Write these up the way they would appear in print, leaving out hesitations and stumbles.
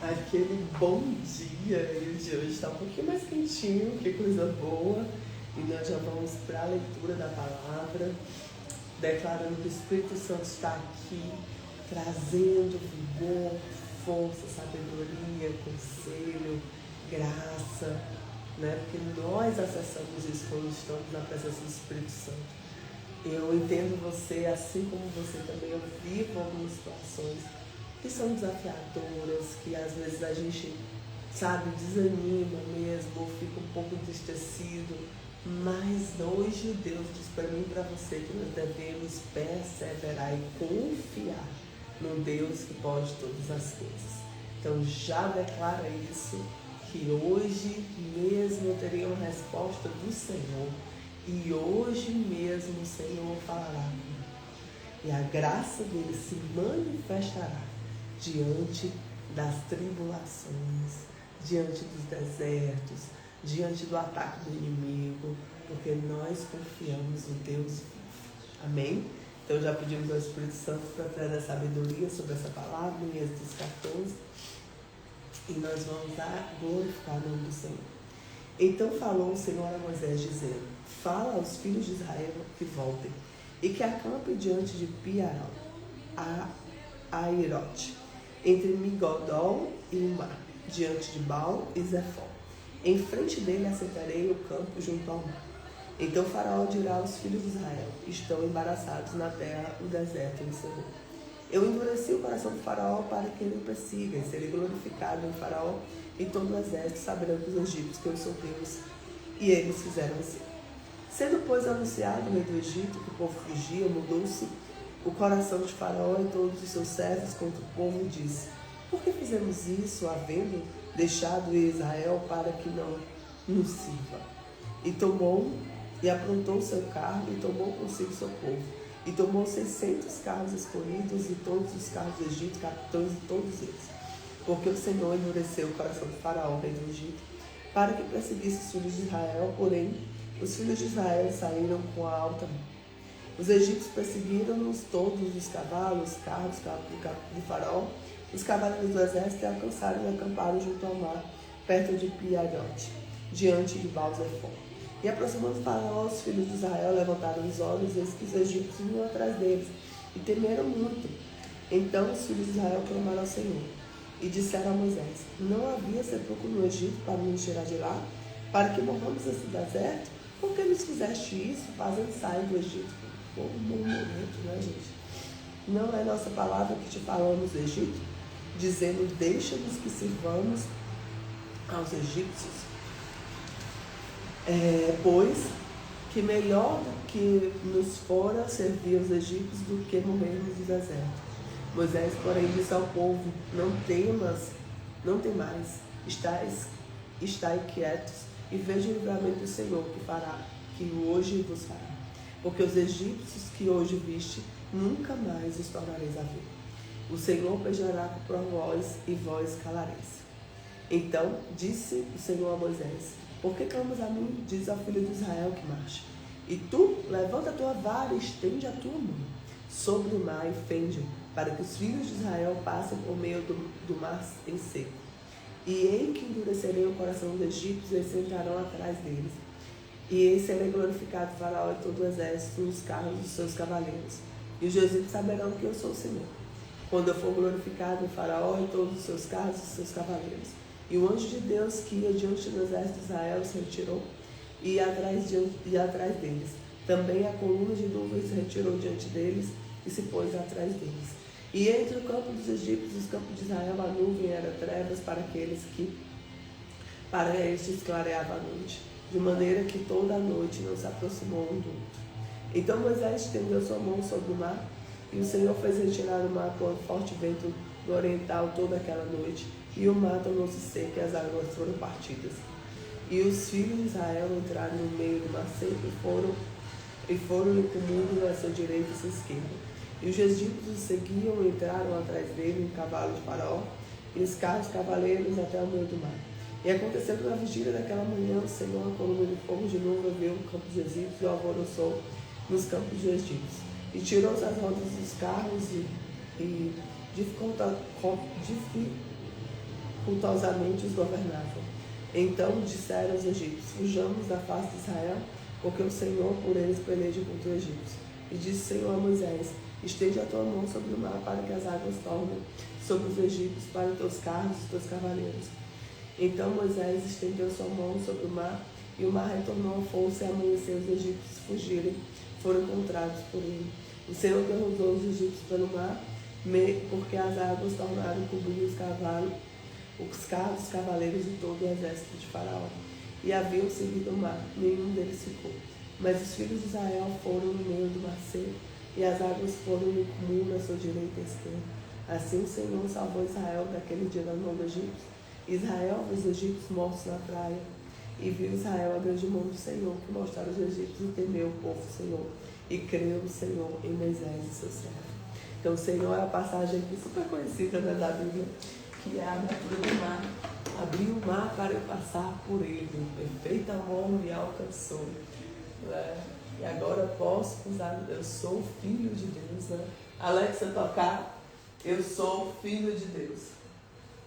Aquele bom dia, e o de hoje está um pouquinho mais quentinho, que coisa boa. E nós já vamos para a leitura da palavra, declarando que o Espírito Santo está aqui, trazendo vigor, força, sabedoria, conselho, graça, né? Porque nós acessamos isso quando estamos na presença do Espírito Santo. Eu entendo você, assim como você também, eu vivo algumas situações que são desafiadoras, que às vezes a gente, sabe, desanima mesmo, ou fica um pouco entristecido. Mas hoje Deus diz para mim e para você que nós devemos perseverar e confiar no Deus que pode todas as coisas. Então já declara isso, que hoje mesmo eu terei uma resposta do Senhor. E hoje mesmo o Senhor falará comigo. E a graça dele se manifestará diante das tribulações, diante dos desertos, diante do ataque do inimigo, porque nós confiamos no Deus vivo. Amém? Então já pedimos ao Espírito Santo para trazer sabedoria sobre essa palavra em Êxodo 14. E nós vamos glorificar o nome do Senhor. Então falou o Senhor a Moisés, dizendo: fala aos filhos de Israel que voltem, e que acampem diante de Piarão, a Airote, entre Migodol e o mar, diante de Baal e Zefó. Em frente dele assentarei o campo junto ao mar. Então Faraó dirá aos filhos de Israel: estão embaraçados na terra, o deserto encerrou. Eu endureci o coração do Faraó para que ele o persiga, e serei glorificado em Faraó e todo o exército saberão que os egípcios que eu sou Deus. E eles fizeram assim. Sendo, pois, anunciado no meio do Egito que o povo fugia, mudou-se o coração de Faraó e todos os seus servos contra o povo e disse: por que fizemos isso, havendo deixado Israel para que não nos sirva? E tomou e aprontou o seu carro e tomou consigo seu povo. E tomou 600 carros escolhidos e todos os carros do Egito, capitães de todos eles. Porque o Senhor endureceu o coração de Faraó, rei do Egito, para que perseguisse os filhos de Israel, porém os filhos de Israel saíram com a alta mão. Os egípcios perseguiram-nos todos os cavalos, carros de Faraó, os cavaleiros do exército, e alcançaram e acamparam junto ao mar, perto de Piaiote, diante de Baal-Zefó. E aproximando Faraó, os filhos de Israel levantaram os olhos, e eis que os egípcios vinham atrás deles, e temeram muito. Então os filhos de Israel clamaram ao Senhor, e disseram a Moisés: não havia sepulcro no Egito para nos tirar de lá, para que morramos nesse deserto? Por que nos fizeste isso, fazendo sair do Egito? Bom momento, né, gente? Não é nossa palavra que te falamos do Egito, dizendo: deixa-nos que sirvamos aos egípcios? Pois que melhor do que nos fora servir aos egípcios do que morrermos no deserto. Moisés, porém, disse ao povo: não temais, estai quietos e veja o livramento do Senhor que hoje vos fará. Porque os egípcios que hoje viste, nunca mais os tornareis a ver. O Senhor pelejará por vós e vós calareis. Então disse o Senhor a Moisés: por que clamas a mim? Diz ao filho de Israel que marche. E tu, levanta a tua vara e estende a tua mão sobre o mar e fende-o, para que os filhos de Israel passem por meio do mar em seco. E eis que endurecerei o coração dos egípcios, e eles sentarão atrás deles. E eis serei glorificado Faraó e todo o exército nos carros dos seus cavaleiros. E os egípcios saberão que eu sou o Senhor, quando eu for glorificado em Faraó e todos os seus carros e os seus cavaleiros. E o anjo de Deus que ia diante do exército de Israel se retirou e atrás deles. Também a coluna de nuvem se retirou diante deles e se pôs atrás deles. E entre o campo dos egípcios e os campos de Israel a nuvem era trevas para estes clareava a noite, de maneira que toda a noite não se aproximou um do outro. Então Moisés estendeu sua mão sobre o mar, e o Senhor fez retirar o mar com um forte vento do oriental toda aquela noite, e o mar tornou-se seco e as águas foram partidas. E os filhos de Israel entraram no meio do mar seco e foram-lhe com o mundo à sua direita e à sua esquerda. E os egípcios seguiam e entraram atrás dele em cavalos de Faraó e os carros cavaleiros até o meio do mar. E aconteceu que na vigília daquela manhã o Senhor, a coluna de fogo de nuvem, veio no campo dos egípcios e o alvoroçou nos campos dos egípcios. E tirou as rodas dos carros e cultuosamente os governavam. Então disseram os egípcios: fujamos da face de Israel, porque o Senhor por eles peleja contra os egípcios. E disse o Senhor a Moisés: estende a tua mão sobre o mar, para que as águas tornem sobre os egípcios, para os teus carros e os teus cavaleiros. Então Moisés estendeu sua mão sobre o mar, e o mar retornou à força, e amanheceu os egípcios fugirem, foram encontrados por ele. O Senhor derrotou os egípcios pelo mar, porque as águas tornaram cobrir os cavalos, os carros, os cavaleiros e todo o exército de Faraó. E haviam seguido o mar, nenhum deles ficou. Mas os filhos de Israel foram no meio do mar seco, e as águas foram no comum na sua direita e esquerda. Assim o Senhor salvou Israel daquele dia da mão dos egípcios. Israel viu os egípcios mortos na praia, e viu Israel a grande mão do Senhor, que mostraram os egípcios, e temeu o povo do Senhor, e creu o Senhor em Moisés e seu servo. Então o Senhor é a passagem aqui super conhecida, né, da Bíblia, que é a abertura do mar. Abriu o mar para eu passar por ele, perfeito amor me alcançou. E agora posso usar, eu sou filho de Deus, né? Alexa, tocar, eu sou filho de Deus.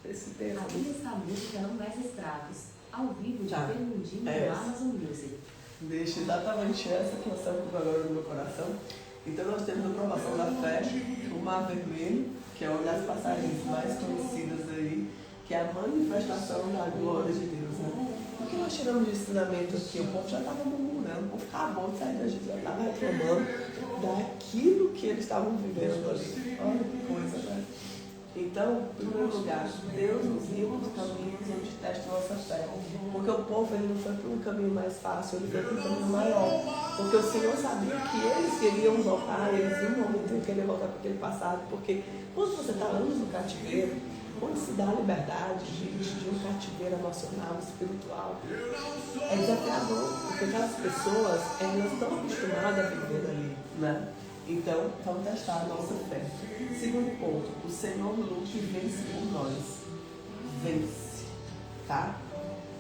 Esse texto. Aqui está a música Não Mais Escravos, ao vivo de Fernandinho no Amazon Music. Deixa exatamente essa que nós estamos agora no meu coração. Então nós temos a aprovação da fé, o Mar Vermelho, que é uma das passagens mais conhecidas aí, que é a manifestação da glória de Deus, né? O que nós tiramos de ensinamento aqui? O povo já estava murmurando, o povo acabou de sair da gente, já estava reclamando daquilo que eles estavam vivendo ali. Olha que coisa, né? Então, em primeiro lugar, Deus nos guia para os caminhos onde testa a nossa fé. Porque o povo ele não foi para um caminho mais fácil, ele foi para um caminho maior. Porque o Senhor sabia que eles queriam voltar, eles viam um momento em que ele voltar para aquele passado. Porque quando você está anos no cativeiro, quando se dá a liberdade de um cativeiro emocional, espiritual, é desafiador. Porque aquelas pessoas, elas estão acostumadas a viver ali, né? Então, vamos testar a nossa fé. Segundo ponto, o Senhor luta e vence por nós. Vence, tá?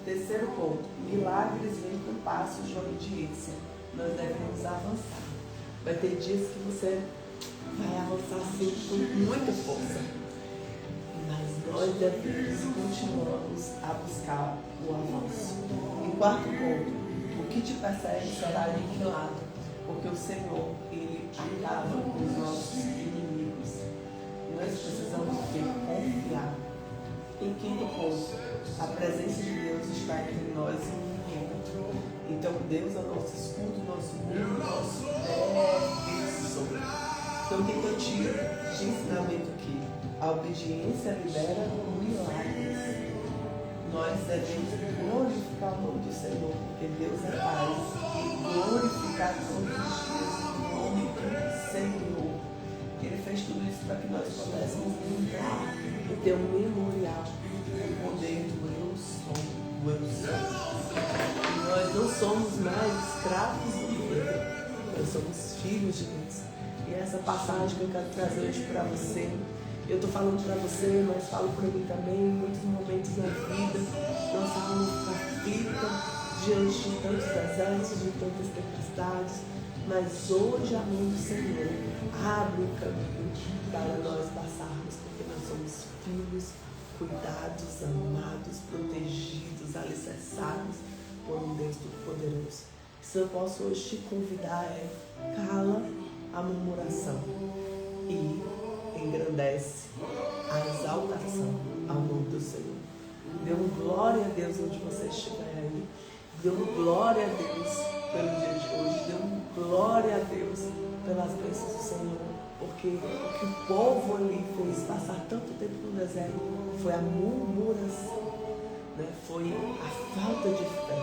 Terceiro ponto, milagres vêm com passos de obediência. Nós devemos avançar. Vai ter dias que você vai avançar assim com muita força. Mas nós devemos e continuamos a buscar o avanço. E quarto ponto, o que te persegue será aniquilado. Porque o Senhor, Ele acaba com os nossos inimigos. E nós precisamos confiar. Em quinto ponto, a presença de Deus está entre nós e ninguém. Então Deus é o nosso escudo, nosso mundo, nosso defensor. Então o que eu tiro de ensinamento aqui? A obediência libera milagres. Nós devemos glorificar o nome do Senhor, porque Deus é paz, e glorificar todos os dias o nome do Senhor. Ele fez tudo isso para que nós pudéssemos lembrar e ter um memorial do poder do eu sou, do eu sou. E nós não somos mais escravos do medo, nós somos filhos de Deus. E essa passagem que eu quero trazer hoje para você, eu estou falando para você, mas falo para mim também, em muitos momentos na vida, nossa alma fica aflita diante de tantos desertos, de tantas tempestades, mas hoje a mão do Senhor abre o caminho para nós passarmos, porque nós somos filhos, cuidados, amados, protegidos, alicerçados por um Deus Todo-Poderoso. Se eu posso hoje te convidar cala a murmuração e engrandece a exaltação ao nome do Senhor. Dê glória a Deus onde você estiver aí. Dê glória a Deus pelo dia de hoje. Dê glória a Deus pelas bênçãos do Senhor. Porque o que o povo ali fez passar tanto tempo no deserto foi a murmuração, né? Foi a falta de fé,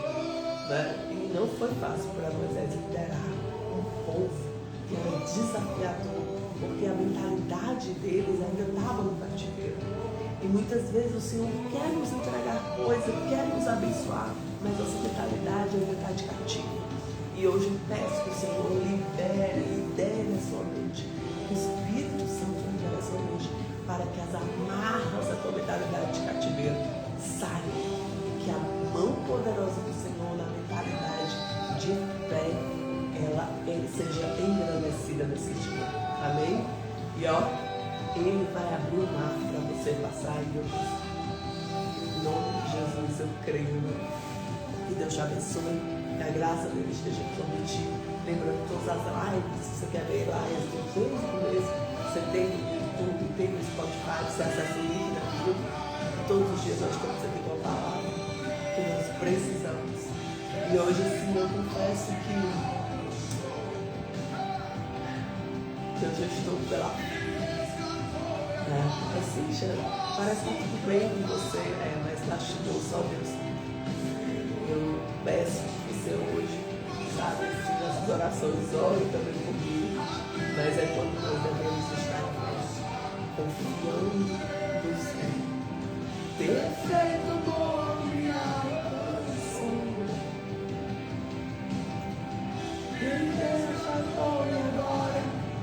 né? E não foi fácil para Moisés liderar um povo que era desafiador, porque a mentalidade deles ainda estava no cativeiro. E muitas vezes o Senhor quer nos entregar coisas, quer nos abençoar, mas nossa mentalidade ainda está de cativo. E hoje eu peço que o Senhor lidere a sua mente, que o Espírito Santo lidere a sua mente, para que as amarras da tua mentalidade de cativeiro saiam. Que a mão poderosa do Senhor na mentalidade de fé, ele seja engrandecida nesse dia. Amém? E ó, Ele vai abrir o mar para você passar e eu passar. Em nome de Jesus eu creio. Que Deus te abençoe. Que a graça dele esteja sobre ti. Lembrando todas as lives, se você quer ver lives, desde o começo, você tem no YouTube, tem no Spotify, você acessa o link daquilo. Todos os dias nós estamos aqui com a palavra que nós precisamos. E hoje assim eu confesso que eu já estou pela assim, parece que tá tudo bem com você, mas lastimou só Deus. Eu peço que você hoje, sabe, se nas orações ore também comigo, mas é quando nós devemos estar confiando no Senhor. Ter feito bom me alcançou. Me deixa fora agora,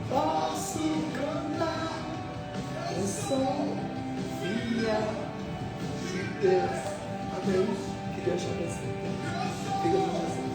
posso cantar. Eu sou filha de Deus. Amém? Que Deus te abençoe. Fica com Jesus.